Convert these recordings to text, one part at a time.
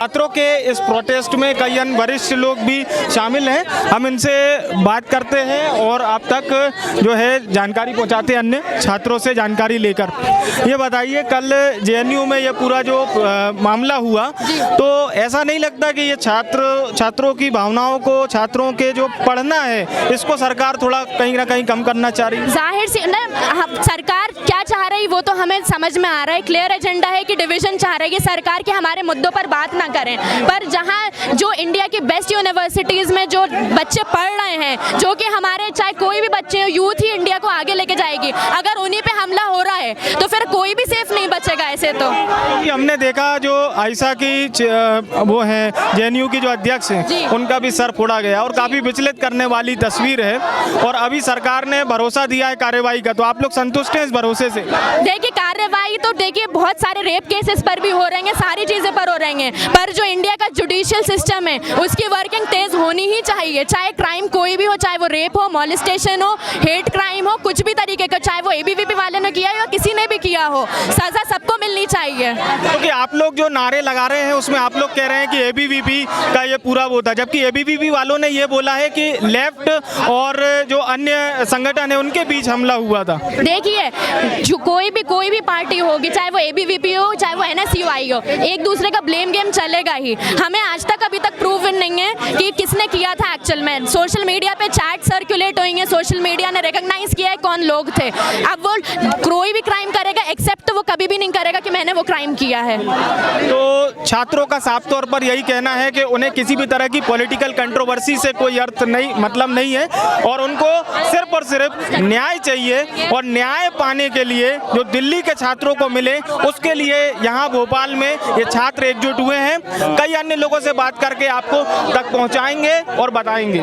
छात्रों के इस प्रोटेस्ट में कई अन्य वरिष्ठ लोग भी शामिल हैं। हम इनसे बात करते हैं और आप तक जो है जानकारी पहुंचाते हैं अन्य छात्रों से जानकारी लेकर। ये बताइए, कल जेएनयू में ये पूरा जो मामला हुआ, तो ऐसा नहीं लगता कि ये छात्रों की भावनाओं को, छात्रों के जो पढ़ना है, इसको सरकार थोड़ा कहीं ना कहीं कम करना चाह रही है? जाहिर सी ना, सरकार क्या चाह रही वो तो हमें समझ में आ रहा है। क्लियर एजेंडा है कि डिवीजन चाह रही है सरकार के हमारे मुद्दों पर बात ना करें। पर जहां जो इंडिया की बेस्ट यूनिवर्सिटीज़ में जो बच्चे पढ़ रहे हैं, जो कि हमारे चाहे कोई भी बच्चे हो, यूथ ही इंडिया को आगे लेके जाएगी, अगर उन्हीं पे हमला हो रहा है तो फिर कोई भी सेफ नहीं बचेगा ऐसे। तो हमने देखा जो आयशा की वो है जेएनयू की जो अध्यक्ष हैं, उनका भी सर फोड़ा गया और काफ़ी विचलित करने वाली तस्वीर है। और अभी सरकार ने भरोसा दिया है कार्रवाई का, तो आप लोग संतुष्ट हैं इस भरोसे से? देखिए, कार्रवाई तो देखिए बहुत सारे रेप केसेस पर भी हो रहे हैं, सारी चीज़ें पर हो रही हैं, पर जो इंडिया का जुडिशियल सिस्टम है उसकी वर्किंग तेज होनी ही चाहिए। चाहे क्राइम कोई भी हो, चाहे वो रेप हो, मॉलेस्टेशन हो, हेट क्राइम हो, कुछ भी तरीके का, चाहे वो एबीवीपी वाले ने किया हो या किसी ने भी किया हो, सजा सबको मिलनी चाहिए। क्योंकि आप लोग जो नारे लगा रहे हैं उसमें आप लोग कह रहे हैं कि एबीवीपी का ये पूरा वो था, जबकि एबीवीपी वालों ने ये बोला है कि लेफ्ट और जो अन्य संगठन है उनके बीच हमला हुआ था। देखिए, जो कोई भी पार्टी होगी, चाहे वो एबीवीपी हो, चाहे वो एनएसयूआई हो, एक दूसरे का ब्लेम गेम चलेगा ही। हमें आज तक अभी तक प्रूफ नहीं है कि किसने किया था एक्चुअल में। सोशल मीडिया पे चैट सर्कुलेट हुई है, सोशल मीडिया ने रिकॉग्नाइज किया है कौन लोग थे। अब वो कोई भी क्राइम करेगा एक्सेप्ट तो वो कभी भी नहीं करेगा कि मैंने वो क्राइम किया है। तो छात्रों का साफ तौर पर यही कहना है कि उन्हें किसी भी तरह की पॉलिटिकल कंट्रोवर्सी से कोई अर्थ नहीं, मतलब नहीं है, और उनको सिर्फ और सिर्फ न्याय चाहिए। और न्याय पाने के लिए जो दिल्ली के छात्रों को मिले, उसके लिए यहाँ भोपाल में ये छात्र एकजुट हुए हैं। कई अन्य लोगों से बात करके आपको तक पहुँचाएंगे और बताएंगे।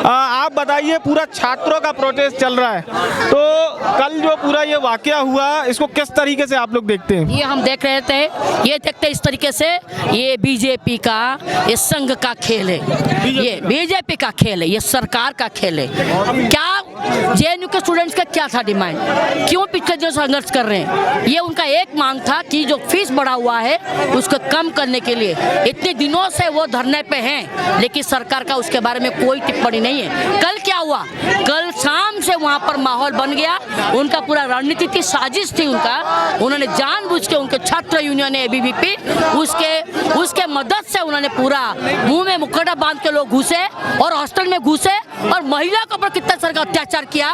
आप बताइए, पूरा छात्रों का प्रोटेस्ट चल रहा है, तो कल जो पूरा ये वाकया हुआ, इसको किस तरीके से आप लोग देखते हैं? ये हम देख रहे थे, ये देखते इस तरीके से, ये बीजेपी का, ये संघ का खेल है, ये बीजेपी का खेल है, ये सरकार का खेल है। क्या जेएनयू के स्टूडेंट्स का क्या था डिमांड, क्यों पीछे जो संघर्ष कर रहे हैं? ये उनका एक मांग था कि जो फीस बढ़ा हुआ है उसको कम करने के लिए इतने दिनों से वो धरने पे हैं, लेकिन सरकार का उसके बारे में कोई टिप्पणी नहीं है। कल क्या हुआ? कल शाम से वहाँ पर माहौल बन गया, उनका पूरा रणनीति की साजिश थी उनका। उन्होंने जानबूझ के, उनके छात्र यूनियन एबीवीपी, उसके मदद से उन्होंने पूरा मुंह में मुखौटा बांध के लोग घुसे और हॉस्टल में घुसे और महिला के ऊपर कितना सरकार अत्याचार किया।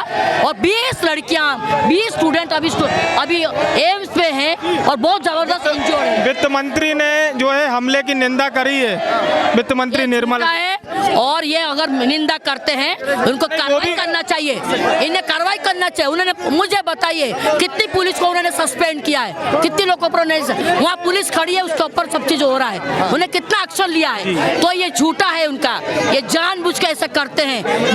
और 20 लड़कियां, 20 स्टूडेंट अभी एम्स पे हैं और बहुत जबरदस्त इंजर्ड है। वित्त मंत्री ने जो है हमले की निंदा करी है, वित्त मंत्री निर्मला है, और ये अगर निंदा करते हैं उनको कार्रवाई करना चाहिए, इन्हें कार्रवाई करना चाहिए। उन्होंने मुझे बताइए कितनी पुलिस को उन्होंने सस्पेंड किया है, कितनी लोगों पर वहाँ पुलिस खड़ी है, उसके ऊपर सब चीज हो रहा है, उन्हें कितना एक्शन लिया है? तो ये झूठा है उनका, ये जानबूझ के ऐसा करते हैं।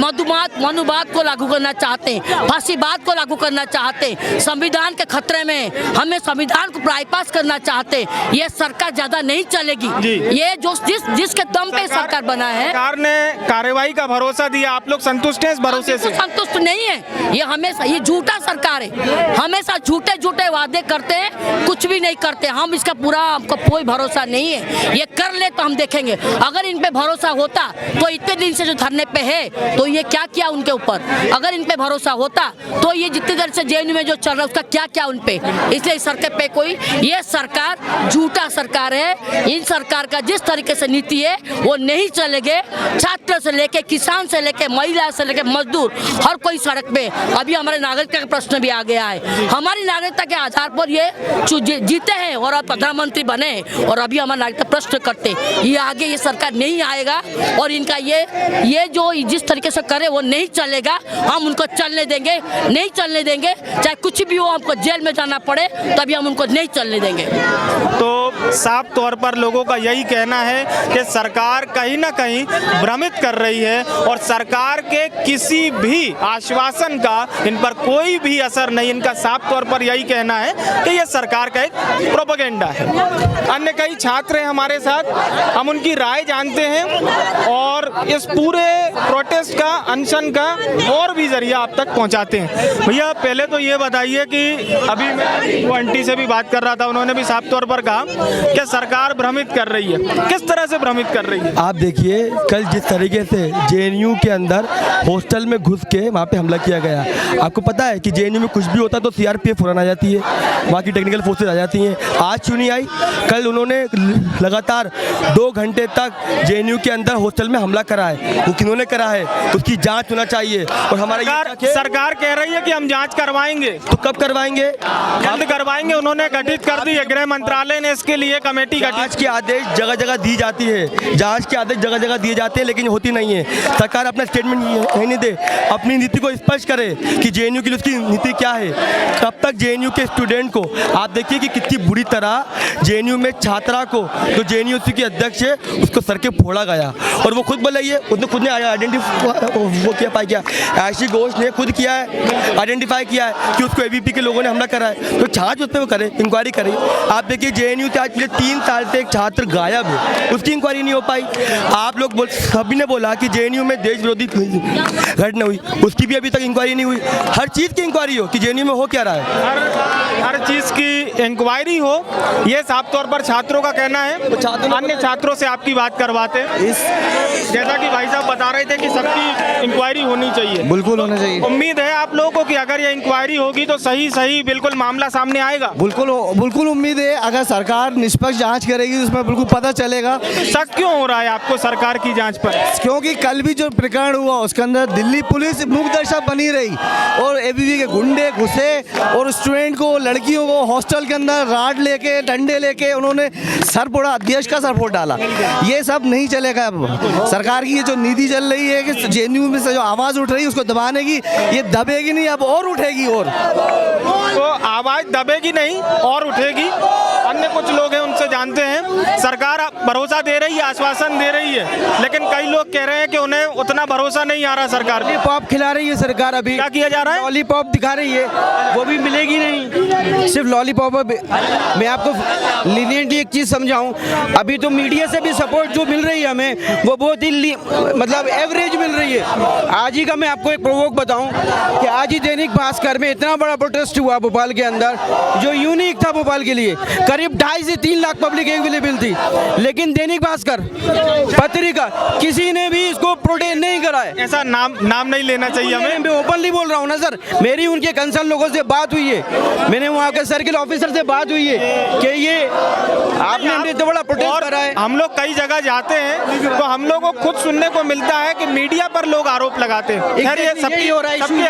मनुवाद को लागू करना चाहते हैं, फांसीवाद को लागू करना चाहते हैं, संविधान के खतरे में हमें संविधान को बाईपास करना चाहते हैं। ये सरकार ज्यादा नहीं चलेगी। ये जो जिसके दम पे सरकार बना है, सरकार ने कार्रवाई का भरोसा दिया, आप लोग संतुष्ट हैं इस भरोसे से? संतुष्ट नहीं है, ये हमेशा ये झूठा सरकार है, हमेशा झूठे वादे करते हैं, कुछ भी नहीं करते। हम इसका पूरा, हमको कोई भरोसा नहीं है, ये कर ले तो हम देखेंगे। अगर इन पे भरोसा होता तो इतने दिन से जो धरने पे है तो ये क्या किया उनके ऊपर? अगर इन पे भरोसा होता तो ये जितनी देर से जेएनयू में जो चल रहा है उसका क्या क्या उन पे? इसलिए सरकार पे कोई, ये सरकार झूठा सरकार है। इन सरकार का जिस तरीके से नीति है वो नहीं चलेगे। छात्र से लेके, किसान से लेके, महिला से लेके मजदूर, हर कोई सड़क पे। अभी हमारे नागरिकता का प्रश्न भी आ गया है, हमारी नागरिकता के आधार पर ये जीते हैं और अब प्रधानमंत्री बने और अभी हमारा नागरिकता प्रश्न करते। ये आगे ये सरकार नहीं आएगा और इनका ये जो जिस तरीके से करे वो नहीं चलेगा। हम उनको चलने देंगे, नहीं चलने देंगे, चाहे कुछ भी हो, हमको जेल में जाना पड़े तभी हम उनको नहीं चलने देंगे। तो साफ तौर पर लोगों का यही कहना है कि सरकार कहीं ना कहीं भ्रमित कर रही है और सरकार के किसी भी आश्वासन का इन पर कोई भी असर नहीं। इनका साफ तौर पर यही कहना है कि यह सरकार का एक प्रोपेगेंडा है। अन्य कई छात्र हैं हमारे साथ, हम उनकी राय जानते हैं और इस पूरे प्रोटेस्ट का, अनशन का और भी जरिया आप तक पहुंचाते हैं। भैया पहले तो ये बताइए कि अभी मैं वो आंटी से भी बात कर रहा था, उन्होंने भी साफ तौर पर कहा कि सरकार भ्रमित कर रही है। किस तरह से भ्रमित कर रही है? आप देखिए कल जिस तरीके से जेएनयू के अंदर हॉस्टल में घुस के वहाँ पे हमला किया गया, आपको पता है कि जेएनयू में कुछ भी होता तो सीआरपीएफ फौरन आ जाती है, वहाँ की टेक्निकल फोर्सेज आ जाती हैं। आज क्यों नहीं आई? कल उन्होंने लगातार 2 घंटे तक जेएनयू के अंदर हॉस्टल में हमला करा है, वो किन्होंने करा है तो उसकी जाँच होना चाहिए। और हमारा सरकार कह रही है कि हम जाँच करवाएंगे, तो कब करवाएंगे? जल्द करवाएंगे। उन्होंने गठित कर दी है, गृह मंत्रालय ने इसके लिए कमेटी गठित। जांच के आदेश जगह जगह दी जाती है, जांच के आदेश जगह जगह दिए जाते हैं, लेकिन होती नहीं है। सरकार अपना स्टेटमेंट नहीं दे, अपनी नीति को स्पष्ट करे कि जेएनयू की उसकी नीति क्या है। कब तक जेएनयू के स्टूडेंट को, आप देखिए कि कितनी बुरी तरह जेएनयू में छात्रा को, जो जेएनयू की अध्यक्ष है, उसको सर के फोड़ा गया। और वो खुद बोला, ये उसने खुद ने आइडेंटिफाई वो किया, पाई किया, आशी घोष ने खुद किया है, आइडेंटिफाई किया है कि उसको एबीपी के लोगों ने हमला करा है। तो जांच उस पर करे, इंक्वायरी करे। आप देखिए जेएनयू से आज पिछले 3 साल से एक छात्र गायब है, उसकी इंक्वायरी नहीं हो पाई। आप लोग सभी ने बोला कि जेएनयू में देश विरोधी घटना हुई, उसकी भी अभी तक इंक्वायरी नहीं हुई। हर चीज़ की इंक्वायरी हो कि जेएनयू में हो क्या रहा है, हर चीज़ की इंक्वायरी हो, ये साफ तौर पर छात्रों का कहना है। अन्य छात्रों से आपकी बात करवाते हैं। जैसा कि भाई साहब बता रहे थे कि सबकी इंक्वायरी होनी चाहिए, बिल्कुल होना चाहिए। उम्मीद है आप लोगों को कि अगर ये इंक्वायरी होगी तो सही बिल्कुल मामला सामने आएगा। बिल्कुल उम्मीद है, अगर सरकार निष्पक्ष जांच करेगी तो उसमें बिल्कुल पता चलेगा। शक क्यों हो रहा है आपको सरकार की जांच पर? क्योंकि कल भी जो प्रकरण हुआ उसके अंदर दिल्ली पुलिस मूकदर्शक बनी रही और एबीवी के गुंडे घुसे और स्टूडेंट को, लड़कियों को हॉस्टल के अंदर राड लेके, डंडे लेके उन्होंने सर फोड़ा, अध्यक्ष का सर फोड़ डाला। ये सब नहीं चलेगा। अब सरकार की ये जो नीति चल रही है कि जेएनयू में से जो आवाज़ उठ रही है उसको दबाने की, ये दबेगी नहीं, अब और उठेगी। और तो आवाज दबेगी नहीं और उठेगी। अन्य कुछ लोग हैं, उनसे जानते हैं। सरकार भरोसा दे रही है, आश्वासन दे रही है, लेकिन कई लोग कह रहे हैं कि उन्हें उतना भरोसा नहीं आ रहा सरकार को। लॉलीपॉप खिला रही है सरकार। अभी क्या किया जा रहा है? लॉलीपॉप दिखा रही है, वो भी मिलेगी नहीं, सिर्फ लॉलीपॉप। मैं आपको लीनियंटली एक चीज़ समझाऊं, अभी तो मीडिया से भी सपोर्ट जो मिल रही है हमें, वो बहुत ही मतलब एवरेज मिल रही है। आज ही का मैं आपको एक प्रोवोक बताऊं कि आज ही दैनिक भास्कर में इतना बड़ा प्रोटेस्ट हुआ भोपाल के अंदर, जो यूनिक था भोपाल के लिए। करीब 2.5 से 3 लाख पब्लिक अवेलेबल थी, लेकिन दैनिक भास्कर पत्रिका किसी ने भी इसको प्रोटेस्ट नहीं करा है। ऐसा नाम नहीं लेना चाहिए हमें। मैं ओपनली बोल रहा हूँ ना सर, मेरी उनके कंसर्न लोगों से बात हुई है, मैंने वहाँ के सर्किल ऑफिसर से बात हुई है कि ये आपने हमने इतना बड़ा प्रोटेस्ट करा है। हम लोग कई जगह जाते हैं तो हम लोग को खुद सुनने को मिलता है कि मीडिया पर लोग आरोप लगाते हैं। खैर ये सबके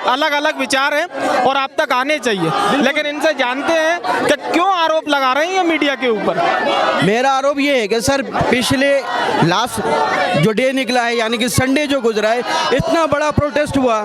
अलग अलग विचार हैं और आप तक आने चाहिए, लेकिन इनसे जानते हैं कि क्यों आरोप लगा रहे हैं मीडिया के ऊपर। मेरा आरोप ये है कि सर पिछले लास्ट जो डे निकला है, यानी कि संडे जो गुजरा है, इतना बड़ा प्रोटेस्ट हुआ,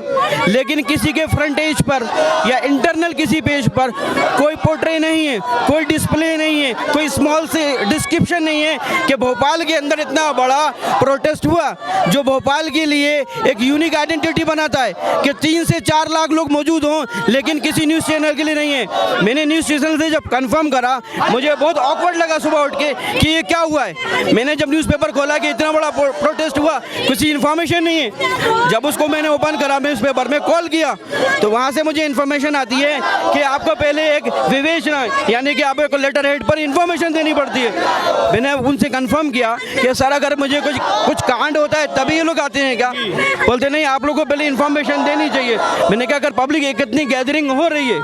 लेकिन किसी के फ्रंटेज पर या इंटरनल किसी पेज पर कोई पोर्ट्रे नहीं है, कोई डिस्प्ले नहीं है, कोई स्मॉल से डिस्क्रिप्शन नहीं है कि भोपाल के अंदर इतना बड़ा प्रोटेस्ट हुआ जो भोपाल के लिए एक यूनिक आइडेंटिटी बनाता है कि 3 से 4 लाख लोग मौजूद हों, लेकिन किसी न्यूज़ चैनल के लिए नहीं है। मैंने न्यूज़ चैनल से जब कंफर्म करा, मुझे बहुत ऑकवर्ड लगा सुबह उठ के कि ये क्या हुआ है। मैंने जब न्यूज़पेपर खोला कि इतना बड़ा प्रोटेस्ट हुआ, किसी इन्फॉर्मेशन नहीं है। जब उसको मैंने ओपन करा न्यूज़पेपर में, कॉल किया, तो वहाँ से मुझे इन्फॉर्मेशन आती है कि आपको पहले एक विवेचना, यानी कि आपको लेटर हेड पर इन्फॉर्मेशन देनी पड़ती है। मैंने उनसे कंफर्म किया कि सर अगर मुझे कुछ कांड होता है तभी ये लोग आते हैं क्या? बोलते नहीं, आप लोगों को पहले इन्फॉर्मेशन देनी चाहिए। मैंने कहा अगर पब्लिक एक इतनी गैदरिंग हो रही है,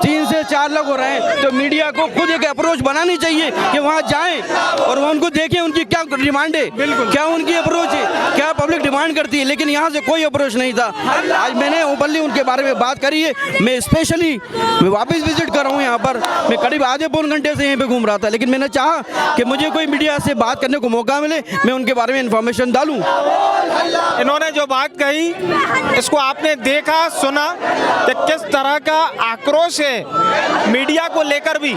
3 से 4 लोग हो रहे हैं, तो मीडिया को खुद एक अप्रोच बनानी चाहिए कि वहाँ जाएं और वो उनको देखें उनकी क्या डिमांड है, क्या उनकी अप्रोच है, क्या पब्लिक डिमांड करती है। लेकिन यहाँ से कोई अप्रोच नहीं था। आज मैंने ओपनली उनके बारे में बात करी है। मैं स्पेशली वापस विजिट कर रहा हूँ यहाँ पर। मैं करीब आधे पौन घंटे से यहाँ पे घूम रहा था, लेकिन मैंने चाहा कि मुझे कोई मीडिया से बात करने को मौका मिले, मैं उनके बारे में इंफॉर्मेशन डालूं। इन्होंने जो बात कही, इसको आपने देखा, सुना कि किस तरह का आक्रोश है मीडिया को लेकर भी।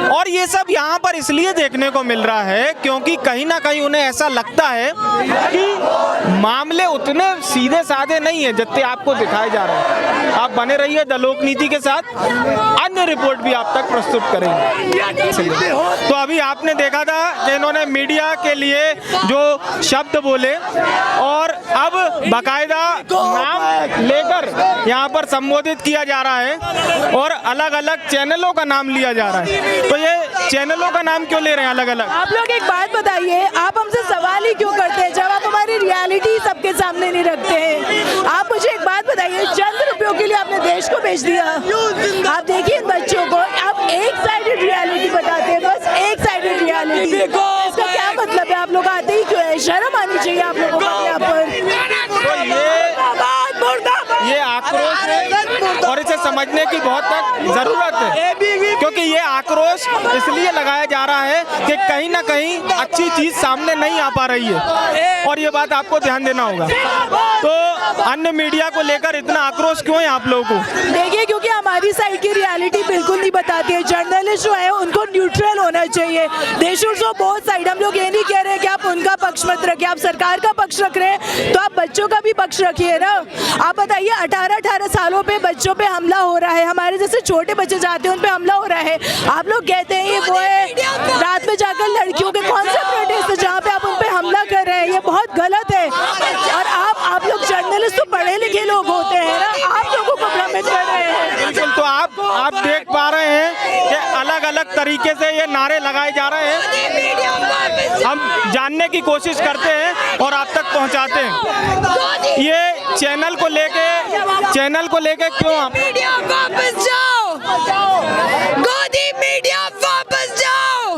और ये सब यहाँ पर इसलिए देखने को मिल रहा है क्योंकि कहीं ना कहीं उन्हें ऐसा लगता है कि मामले उतने सीधे साधे नहीं है जितने आपको दिखाए जा रहे हैं। आप बने रहिए द लोक नीति के साथ, अन्य रिपोर्ट भी आप तक प्रस्तुत करेंगे। तो अभी आपने देखा था कि इन्होंने मीडिया के लिए जो शब्द बोले और अब बाकायदा नाम लेकर यहाँ पर संबोधित किया जा रहा है और अलग अलग चैनलों का नाम लिया जा रहा है। तो ये चैनलों का नाम क्यों ले रहे हैं अलग अलग? आप लोग एक बात बताइए, आप हमसे सवाल ही क्यों करते हैं जब आप हमारी रियलिटी सबके सामने नहीं रखते हैं? आप मुझे एक बात बताइए, चंद रुपयों के लिए आपने देश को बेच दिया। आप देखिए इन बच्चों को, आप एक साइडेड रियलिटी बताते हैं, बस एक साइडेड रियलिटी। इसका क्या मतलब है? आप लोग आते ही क्यों है? शर्म आनी चाहिए आप लोगों को यहाँ पर। ये आक्रोश है और इसे समझने की बहुत तक जरूरत है, क्योंकि ये आक्रोश इसलिए लगाया जा रहा है कि कहीं ना कहीं अच्छी चीज सामने नहीं आ पा रही है, और ये बात आपको ध्यान देना होगा। तो अन्य मीडिया को लेकर इतना आक्रोश क्यों है आप लोगों को? देखिए, क्योंकि हमारी साइड की रियलिटी बिल्कुल नहीं बताती है। जर्नलिस्ट जो है उनको न्यूट्रल होना चाहिए। They should show both side. हम लोग ये नहीं कह रहे कि आप उनका पक्ष मत रखिए, आप सरकार का पक्ष रख रहे हैं तो आप बच्चों का भी पक्ष रखिए ना। आप बताइए, 18-18 सालों पे बच्चों पे हमला हो रहा है, हमारे जैसे छोटे बच्चे जाते हैं उन पे हमला हो रहा है। आप लोग कहते हैं ये वो है, रात में जाकर लड़कियों के कौन सा प्रोटेस्ट है जहाँ पे आप उन पे हमला कर रहे हैं? ये बहुत गलत है। और आप लोग जर्नलिस्ट तो पढ़े लिखे लोग होते हैं ना, आप लोगों को भ्रमित कर रहे हैं। बिल्कुल, तो आप देख पा रहे हैं कि अलग अलग तरीके से ये नारे लगाए जा रहे हैं। हम जानने की कोशिश करते हैं और आप तक पहुंचाते हैं। ये चैनल को लेके क्यों आप मीडिया वापस जाओ, गोदी मीडिया वापस जाओ,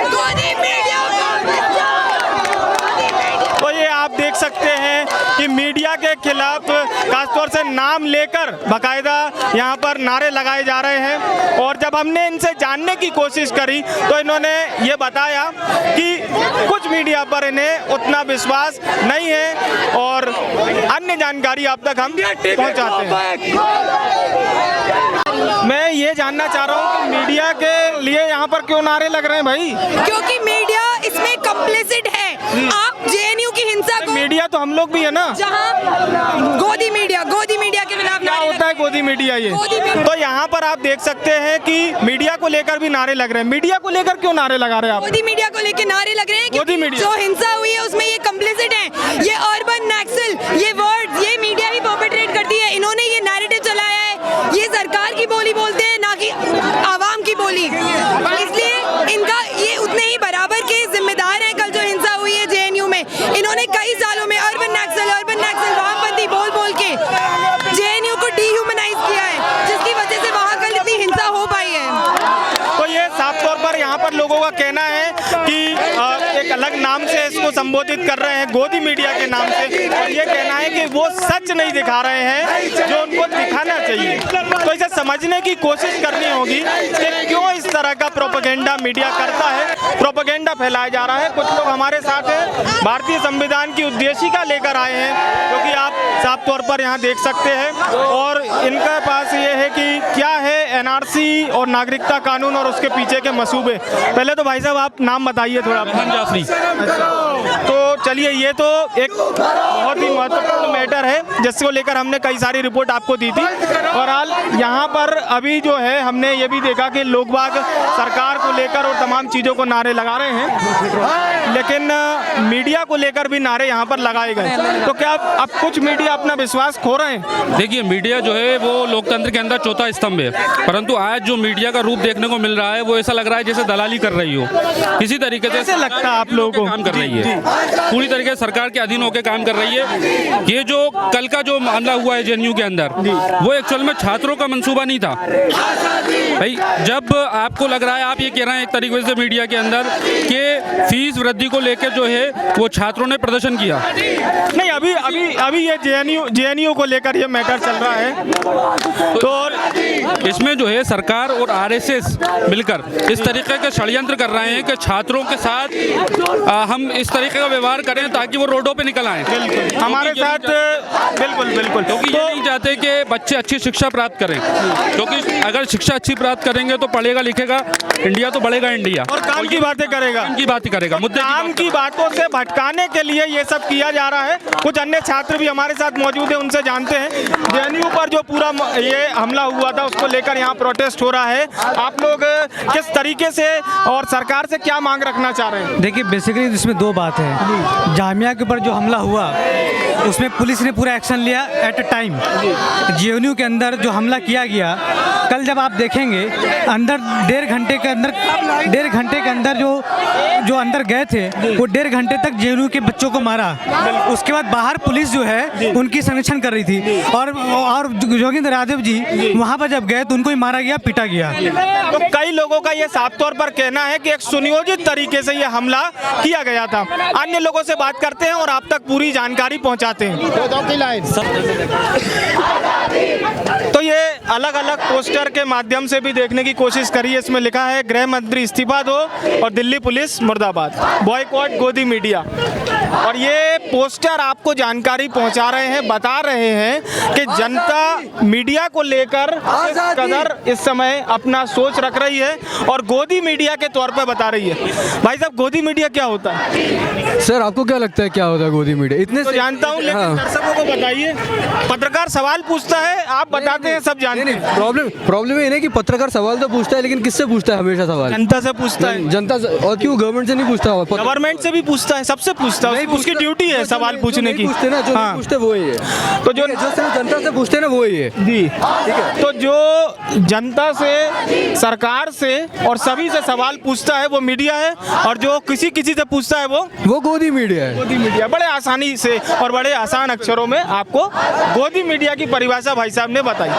गोदी मीडिया वापस जाओ। तो ये आप देख सकते हैं कि मीडिया के खिलाफ खासतौर से नाम लेकर बाकायदा यहाँ पर नारे लगाए जा रहे हैं। और जब हमने इनसे जानने की कोशिश करी तो इन्होंने ये बताया कि कुछ मीडिया पर इन्हें उतना विश्वास नहीं है और अन्य जानकारी आप तक हम पहुँचाते हैं। मैं ये जानना चाह रहा हूँ कि मीडिया के लिए यहाँ पर क्यों नारे लग रहे हैं भाई? क्योंकि मीडिया इसमें कंप्लिसिट है। आप जेएनयू की हिंसा को, मीडिया तो हम लोग भी है ना, जहां गोदी मीडिया के खिलाफ क्या होता है गोदी मीडिया? ये तो यहाँ पर आप देख सकते हैं कि मीडिया को लेकर भी नारे लग रहे हैं। मीडिया को लेकर क्यों नारे लगा रहे हैं आप? गोदी मीडिया को लेकर नारे लग रहे हैं क्योंकि जो हिंसा हुई है उसमें ये कंप्लिसिट है। ये अर्बन नक्सल, ये वर्ड, ये मीडिया ही परपेट्रेट करती है। इन्होंने ये नैरेटिव चलाया है। ये सरकार की बोली बोलते हैं, ना कि आवाम की बोली। इसलिए इनका ये उतने ही बराबर के जिम्मेदार हैं। कल जो हिंसा हुई है जेएनयू में, इन्होंने कई सालों में अर्बन नक्सल वामपंथी बोल बोल के जेएनयू को डिह्यूमनाइज किया है, जिसकी वजह से वहाँ कल इतनी हिंसा हो पाई है। तो ये साफ तौर पर यहाँ पर लोगों का कहना है कि एक अलग नाम से इसको संबोधित कर रहे हैं, गोदी मीडिया के नाम से, और ये कहना है कि वो सच नहीं दिखा रहे हैं जो उनको दिखाना चाहिए। तो इसे समझने की कोशिश करनी होगी कि क्यों इस तरह का प्रोपेगेंडा मीडिया करता है, प्रोपेगेंडा फैलाया जा रहा है। कुछ लोग हमारे साथ हैं, भारतीय संविधान की उद्देशिका लेकर आए हैं, जो कि आप साफ तौर पर यहाँ देख सकते हैं, और इनके पास ये है कि क्या है एनआरसी और नागरिकता कानून और उसके पीछे के मसूबे। पहले तो भाई साहब आप नाम बताइए थोड़ा। जाफरी। तो चलिए, ये तो एक बहुत ही महत्वपूर्ण मैटर है जिसको लेकर हमने कई सारी रिपोर्ट आपको दी थी। और हाल यहाँ पर अभी जो है हमने ये भी देखा कि लोग बाग सरकार को लेकर और तमाम चीज़ों को नारे लगा रहे हैं, लेकिन मीडिया को लेकर भी नारे यहाँ पर लगाए गए। तो क्या अब कुछ मीडिया अपना विश्वास खो रहे हैं? देखिए, मीडिया जो है वो लोकतंत्र के अंदर चौथा स्तंभ है, परंतु आज जो मीडिया का रूप देखने को मिल रहा है वो ऐसा लग रहा है जैसे दलाली कर रही हो। किसी तरीके से कैसे लगता है आप लोगों को? काम कर रही है, पूरी तरीके से सरकार के अधीन होकर काम कर रही है। ये जो कल का जो मामला हुआ है जेएनयू के अंदर, वो एक्चुअल में छात्रों का मंसूबा नहीं था भाई। जब आपको लग रहा है, आप ये कह रहे हैं एक तरीके से मीडिया के अंदर कि फीस वृद्धि को लेकर जो है वो छात्रों ने प्रदर्शन किया। नहीं, अभी ये जेएनयू को लेकर ये मैटर चल रहा है, तो इसमें जो है सरकार और आरएसएस मिलकर इस तरीके के षड्यंत्र कर रहे हैं कि छात्रों के साथ हम इस तरीके का व्यवहार करें ताकि वो रोडों पे निकल आए हमारे साथ। बिल्कुल, क्योंकि ये नहीं चाहते कि बच्चे अच्छी शिक्षा प्राप्त करें, क्योंकि अगर शिक्षा अच्छी प्राप्त करेंगे तो पढ़ेगा लिखेगा इंडिया, तो बढ़ेगा इंडिया, और काम की बातें करेगा, मुद्दे काम की बातों से भटकाने के लिए ये सब किया जा रहा है। कुछ अन्य छात्र भी हमारे साथ मौजूद हैं, उनसे जानते हैं जेएनयू पर जो पूरा ये हमला हुआ था उसको लेकर यहाँ प्रोटेस्ट हो रहा है। आप लोग किस तरीके से और सरकार से क्या मांग रखना चाह रहे हैं? देखिए बेसिकली इसमें दो बात है। जामिया के ऊपर जो हमला हुआ उसमें पुलिस ने पूरा एक्शन लिया एट अ टाइम। जेएनयू के अंदर जो हमला किया गया, कल जब आप देखेंगे अंदर डेढ़ घंटे के अंदर जो अंदर गए थे वो 1.5 घंटे तक जेएनयू के बच्चों को मारा। उसके बाद बाहर पुलिस जो है उनकी संरक्षण कर रही थी और जोगिंदर यादव जी वहाँ पर जब गए तो उनको ही मारा गया, पीटा गया। तो कई लोगों का ये साफ तौर पर कहना है कि एक सुनियोजित तरीके से ये हमला किया गया था। अन्य लोगों से बात करते हैं और आप तक पूरी जानकारी पहुंचाते हैं। तो ये अलग अलग पोस्टर के माध्यम से भी देखने की कोशिश करी है। इसमें लिखा है गृह मंत्री इस्तीफा दो और दिल्ली पुलिस मुर्दाबाद, बॉयकॉट गोदी मीडिया। और ये पोस्टर आपको जानकारी पहुंचा रहे हैं, बता रहे हैं कि जनता मीडिया को लेकर इस कदर इस समय अपना सोच रख रही है और गोदी मीडिया के तौर पर बता रही है। भाई साहब, गोदी मीडिया क्या होता है? सर आपको क्या लगता है क्या होता है गोदी मीडिया? इतने तो जानता हूँ, लेकिन दर्शकों को बताइए। पत्रकार सवाल पूछता है, आप बताते हैं सब जानते हैं। प्रॉब्लम ये नहीं कि पत्रकार सवाल तो पूछता है, लेकिन किससे पूछता है हमेशा सवाल? जनता से पूछता है। जनता से, और क्यों गवर्नमेंट से नहीं पूछता? गवर्नमेंट से भी पूछता है, सबसे पूछता है, उसकी ड्यूटी है सवाल पूछने की। पूछते ना, जो नहीं पूछते वो ही है। तो जो जनता से पूछते ना वो ही है जी, ठीक है। तो जो जनता से, सरकार से और सभी से सवाल पूछता है वो मीडिया है, और जो किसी से पूछता है वो गोदी मीडिया है। गोदी मीडिया बड़े आसानी से और बड़े आसान अक्षरों में आपको गोदी मीडिया की परिभाषा भाई साहब ने बताई।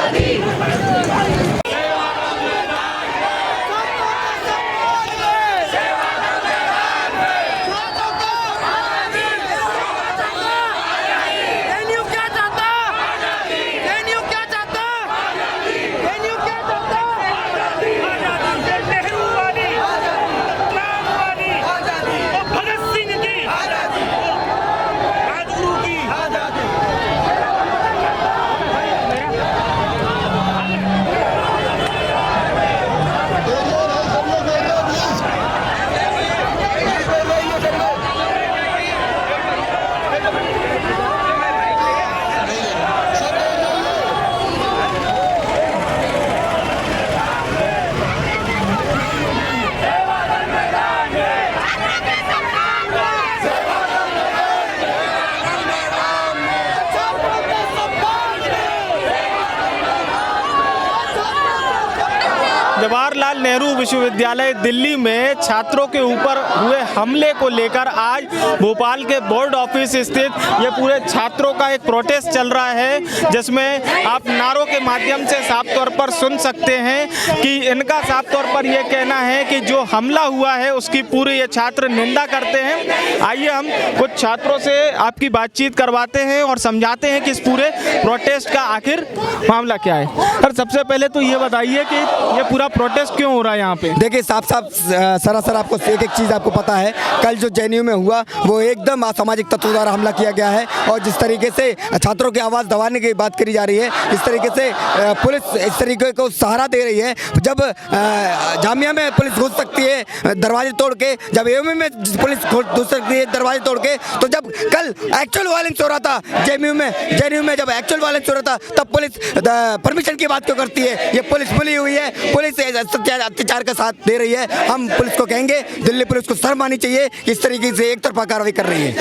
जवाहरलाल नेहरू विश्वविद्यालय दिल्ली में छात्रों के ऊपर हुए हमले को लेकर आज भोपाल के बोर्ड ऑफिस स्थित ये पूरे छात्रों का एक प्रोटेस्ट चल रहा है, जिसमें आप नारों के माध्यम से साफ तौर पर सुन सकते हैं कि इनका साफ तौर पर यह कहना है कि जो हमला हुआ है उसकी पूरी ये छात्र निंदा करते हैं। आइए हम कुछ छात्रों से आपकी बातचीत करवाते हैं और समझाते हैं कि इस पूरे प्रोटेस्ट का आखिर मामला क्या है। सर, सबसे पहले तो ये बताइए कि ये पूरा प्रोटेस्ट क्यों हो रहा है यहाँ पे? देखिए साफ सरासर आपको एक चीज़ आपको पता है, कल जो जेएनयू में हुआ वो एकदम असामाजिक तत्वों द्वारा हमला किया गया है, और जिस तरीके से छात्रों की आवाज़ दबाने की बात करी जा रही है, इस तरीके से पुलिस इस तरीके को सहारा दे रही है। जब जामिया में पुलिस घुस सकती है दरवाजे तोड़ के, जब एएमयू में पुलिस घुस सकती है दरवाजे तोड़ के, तो जब कल एक्चुअल वायलेंस हो रहा था जेएनयू में जब एक्चुअल वायलेंस हो रहा था तब पुलिस परमिशन की बात क्यों करती है? ये पुलिस मिली हुई है, पुलिस अत्याचार का साथ दे रही है। हम पुलिस को कहेंगे, दिल्ली पुलिस को शर्म आनी चाहिए, इस तरीके से एक तरफा कार्रवाई कर रही है।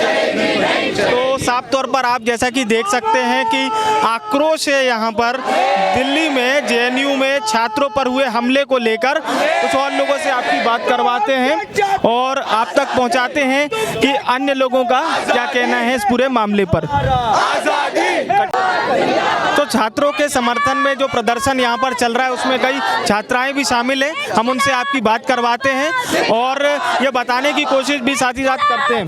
तो साफ तौर पर आप जैसा कि देख सकते हैं कि आक्रोश है यहाँ पर दिल्ली में जेएनयू में छात्रों पर हुए हमले को लेकर। कुछ और लोगों से आपकी बात करवाते हैं और आप तक पहुँचाते हैं कि अन्य लोगों का क्या कहना है इस पूरे मामले पर। तो छात्रों के समर्थन में जो प्रदर्शन यहाँ पर चल रहा है उसमें कई छात्राएं भी शामिल हैं। हम उनसे आपकी बात करवाते हैं और ये बताने की कोशिश भी साथ ही साथ करते हैं।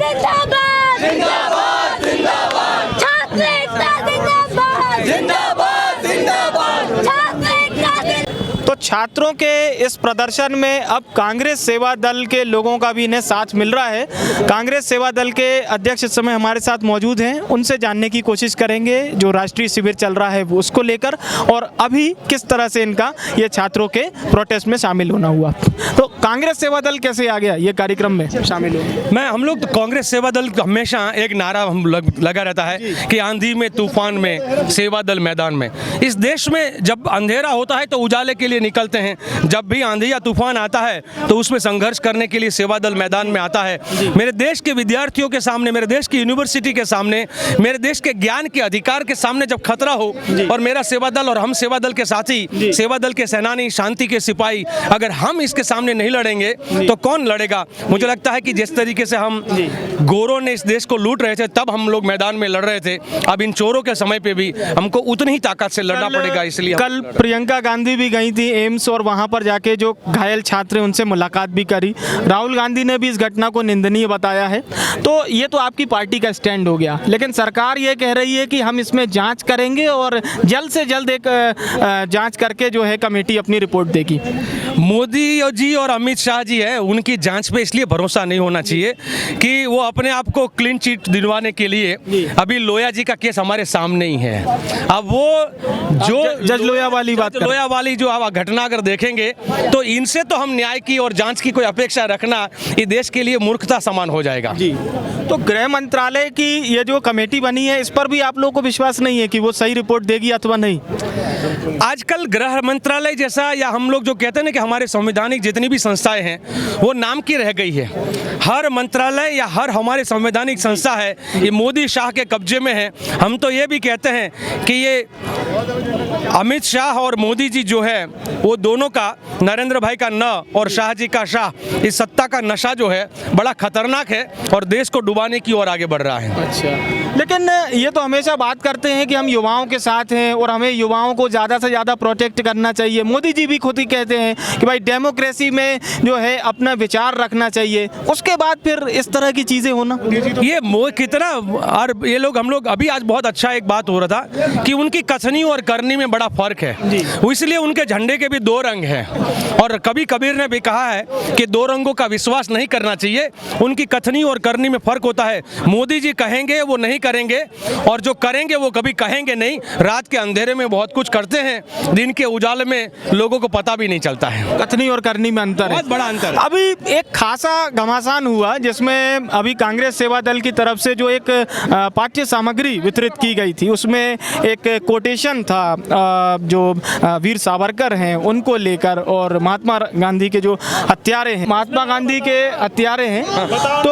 जिंदाबाद, जिंदाबाद, छात्र एकता जिंदाबाद, जिंदाबाद, जिंदाबाद, छात्र एकता जिंदाबाद। तो छात्रों के इस प्रदर्शन में अब कांग्रेस सेवा दल के लोगों का भी इन्हें साथ मिल रहा है। कांग्रेस सेवा दल के अध्यक्ष इस समय हमारे साथ मौजूद हैं, उनसे जानने की कोशिश करेंगे जो राष्ट्रीय शिविर चल रहा है वो उसको लेकर और अभी किस तरह से इनका ये छात्रों के प्रोटेस्ट में शामिल होना हुआ। तो कांग्रेस सेवा दल कैसे आ गया ये कार्यक्रम में शामिल हो? हम लोग तो कांग्रेस सेवा दल हमेशा एक नारा लगा रहता है कि आंधी में तूफान में सेवा दल मैदान में। इस देश में जब अंधेरा होता है तो उजाले के लिए निकलते हैं, जब भी आंधी या तूफान आता है तो उसमें संघर्ष करने के लिए सेवा दल मैदान में आता है। मेरे देश के विद्यार्थियों के सामने, मेरे देश की यूनिवर्सिटी के सामने, मेरे देश के ज्ञान के अधिकार के सामने जब खतरा हो और मेरा सेवा दल और हम सेवा दल के साथी, सेवा दल के सेनानी, शांति के सिपाही, अगर हम इसके सामने नहीं लड़ेंगे तो कौन लड़ेगा? मुझे लगता है कि जिस तरीके से हम गोरों ने इस देश को लूट रहे थे तब हम लोग मैदान में लड़ रहे थे, अब इन चोरों के समय पे भी हमको उतनी ही ताकत से लड़ना पड़ेगा। इसलिए कल प्रियंका गांधी भी गई थी एम्स और वहां पर जाके जो घायल छात्र हैं उनसे मुलाकात भी करी। राहुल गांधी ने भी इस घटना को निंदनीय बताया है। तो ये तो आपकी पार्टी का स्टैंड हो गया, लेकिन सरकार ये कह रही है कि हम इसमें जांच करेंगे और जल्द से जल्द एक जांच करके जो है कमेटी अपनी रिपोर्ट देगी। मोदी जी और अमित शाह जी है, उनकी जांच पे इसलिए भरोसा नहीं होना चाहिए कि वो अपने आप को क्लीन चिट दिलवाने के लिए, अभी लोया जी का केस हमारे सामने ही है। अब वो जो जज लोया वाली बात, लोया वाली जो आप घटना अगर देखेंगे तो इनसे तो हम न्याय की और जांच की कोई अपेक्षा रखना ये देश के लिए मूर्खता समान हो जाएगा। जी, तो गृह मंत्रालय की ये जो कमेटी बनी है इस पर भी आप लोगों को विश्वास नहीं है कि वो सही रिपोर्ट देगी अथवा नहीं? आजकल गृह मंत्रालय जैसा, या हम लोग जो कहते हैं ना कि हमारे संवैधानिक जितनी भी संस्थाएं हैं वो नाम की रह गई है। हर मंत्रालय या हर हमारे संवैधानिक संस्था है ये मोदी शाह के कब्जे में है। हम तो ये भी कहते हैं कि ये अमित शाह और मोदी जी जो है वो दोनों का, नरेंद्र भाई का न और शाह जी का शाह, इस सत्ता का नशा जो है बड़ा खतरनाक है और देश को डुबाने की ओर आगे बढ़ रहा है। अच्छा, लेकिन ये तो हमेशा बात करते हैं कि हम युवाओं के साथ हैं और हमें युवाओं को ज़्यादा से ज़्यादा प्रोटेक्ट करना चाहिए। मोदी जी भी खुद ही कहते हैं कि भाई डेमोक्रेसी में जो है अपना विचार रखना चाहिए, उसके बाद फिर इस तरह की चीज़ें होना, ये कितना, और ये लोग, हम लोग अभी आज बहुत अच्छा एक बात हो रहा था कि उनकी कथनी और करनी में बड़ा फर्क है, इसलिए उनके झंडे के भी दो रंग हैं। और कभी कबीर ने भी कहा है कि दो रंगों का विश्वास नहीं करना चाहिए, उनकी कथनी और करनी में फर्क होता है। मोदी जी कहेंगे वो नहीं करेंगे, और जो करेंगे वो कभी कहेंगे नहीं। रात के अंधेरे में बहुत कुछ करते हैं, दिन के उजाले में लोगों को पता भी नहीं चलता है। कथनी और करनी में अंतर है, बहुत बड़ा अंतर है। अभी एक खासा घमासान हुआ जिसमें अभी कांग्रेस सेवा दल की तरफ से जो एक पाठ्य सामग्री वितरित की गई थी उसमें एक कोटेशन था जो वीर सावरकर हैं उनको लेकर, और महात्मा गांधी के जो हत्यारे हैं, महात्मा गांधी के हत्यारे हैं। तो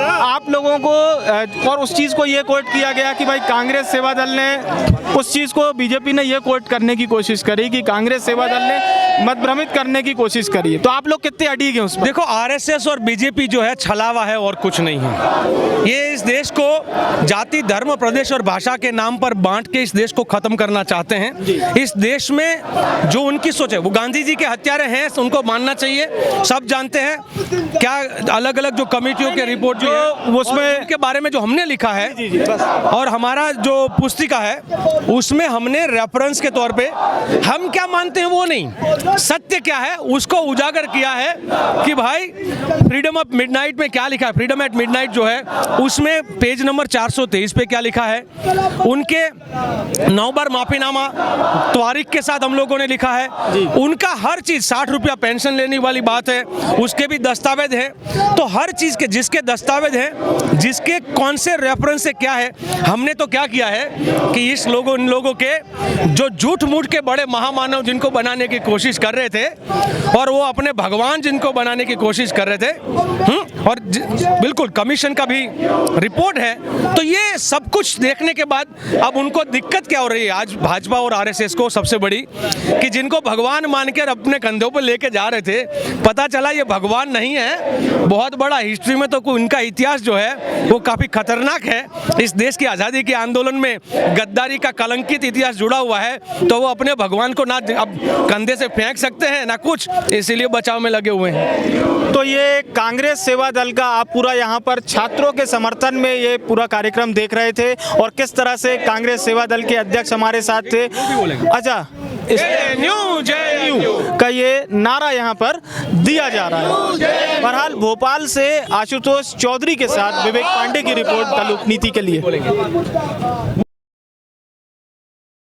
आप लोगों को और उस चीज़ को ये कोट किया गया कि भाई कांग्रेस सेवा दल ने उस चीज़ को, बीजेपी ने ये कोट करने की कोशिश करी कि कांग्रेस सेवा दल ने मतभ्रमित करने की कोशिश करी है। तो आप लोग कितने अड़ीग हैं उसमें? देखो, आरएसएस और बीजेपी जो है छलावा है और कुछ नहीं है। ये इस देश को जाति, धर्म, प्रदेश और भाषा के नाम पर बांट के इस देश को खत्म करना चाहते हैं। इस देश में जो उनकी सोच है, वो गांधी जी के हत्यारे हैं, उनको मानना चाहिए, सब जानते हैं। क्या अलग अलग जो कमेटियों के रिपोर्ट जो है उसमें के बारे में जो हमने लिखा है और हमारा जो पुस्तिका है उसमें हमने रेफरेंस के तौर पे हम क्या मानते हैं वो नहीं, सत्य क्या है उसको उजागर किया है कि भाई फ्रीडम ऑफ मिडनाइट में क्या लिखा है। फ्रीडम एट मिडनाइट जो है उसमें पेज नंबर 423 पे क्या लिखा है, उनके 9 बार माफीनामा तारीख के साथ हम लोगों ने लिखा है। उनका हर चीज, 60 रुपया पेंशन लेने वाली बात है, उसके भी दस्तावेज है। तो हर चीज के जिसके दस्तावेज है, जिसके कौन से रेफरेंस से क्या है, हमने तो क्या किया है कि इन लोगों के जो झूठ मूठ के बड़े महामानव जिनको बनाने की कोशिश कर रहे थे और वो अपने भगवान जिनको बनाने की कोशिश कर रहे थे, और बिल्कुल कमीशन का भी रिपोर्ट है। तो ये सब कुछ देखने के बाद अब उनको दिक्कत क्या हो रही है आज भाजपा और आरएसएस को, सबसे बड़ी, कि जिनको भगवान मानकर अपने कंधों पर लेके जा रहे थे, पता चला ये भगवान नहीं है। बहुत बड़ा हिस्ट्री में तो उनका इतिहास जो है वो काफी खतरनाक है। इस देश की आज़ादी के आंदोलन में गद्दारी का कलंकित इतिहास जुड़ा हुआ है, तो वो अपने भगवान को ना अब कंधे से फेंक सकते हैं ना कुछ, इसीलिए बचाव में लगे हुए हैं। तो ये कांग्रेस सेवा दल का आप पूरा यहाँ पर छात्रों के समर्थन में ये पूरा कार्यक्रम देख रहे थे, और किस तरह से कांग्रेस सेवा दल के अध्यक्ष हमारे साथ थे। अच्छा, JNU का ये नारा यहाँ पर दिया जा रहा है। बहरहाल भोपाल से आशुतोष चौधरी के साथ विवेक पांडे की रिपोर्ट द लोकनीति के लिए।